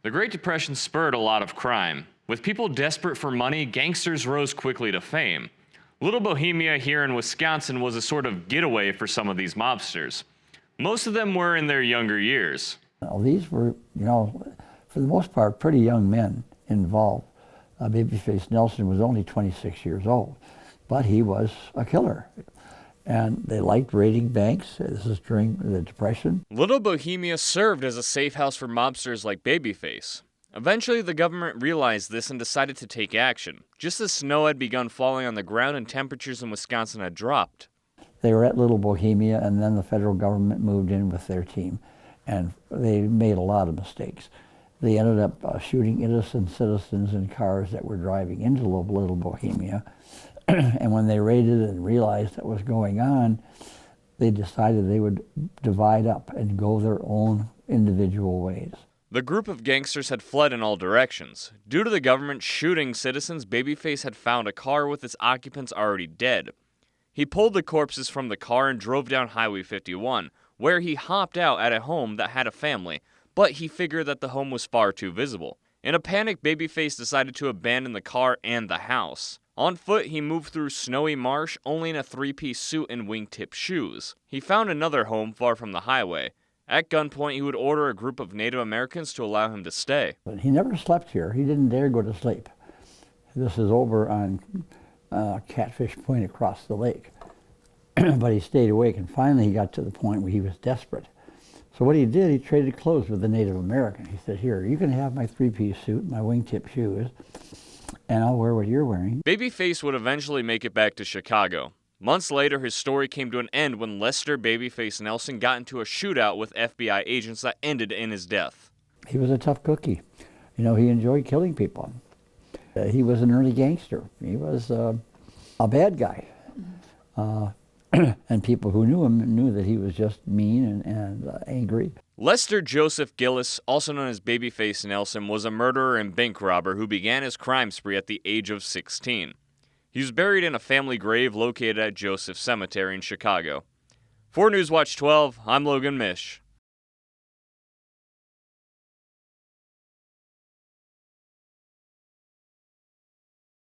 The Great Depression spurred a lot of crime. With people desperate for money, gangsters rose quickly to fame. Little Bohemia here in Wisconsin was a sort of getaway for some of these mobsters. Most of them were in their younger years. Now, these were, for the most part, pretty young men involved. Babyface Nelson was only 26 years old, but he was a killer. And they liked raiding banks. This is during the Depression. Little Bohemia served as a safe house for mobsters like Babyface. Eventually, the government realized this and decided to take action, just as snow had begun falling on the ground and temperatures in Wisconsin had dropped. They were at Little Bohemia, and then the federal government moved in with their team, and they made a lot of mistakes. They ended up shooting innocent citizens in cars that were driving into Little Bohemia. And when they raided and realized what was going on, they decided they would divide up and go their own individual ways. The group of gangsters had fled in all directions. Due to the government shooting citizens, Babyface had found a car with its occupants already dead. He pulled the corpses from the car and drove down Highway 51, where he hopped out at a home that had a family, but he figured that the home was far too visible. In a panic, Babyface decided to abandon the car and the house. On foot, he moved through snowy marsh, only in a three-piece suit and wingtip shoes. He found another home far from the highway. At gunpoint, he would order a group of Native Americans to allow him to stay. But he never slept here. He didn't dare go to sleep. This is over on Catfish Point across the lake. But he stayed awake, and finally he got to the point where he was desperate. So what he did, he traded clothes with the Native American. He said, here, you can have my three-piece suit, my wingtip shoes, and I'll wear what you're wearing. Babyface would eventually make it back to Chicago. Months later, his story came to an end when Lester Babyface Nelson got into a shootout with FBI agents that ended in his death. He was a tough cookie. He enjoyed killing people. He was an early gangster. He was a bad guy. And people who knew him knew that he was just mean and angry. Lester Joseph Gillis, also known as Babyface Nelson, was a murderer and bank robber who began his crime spree at the age of 16. He was buried in a family grave located at Joseph Cemetery in Chicago. For Newswatch 12, I'm Logan Mish.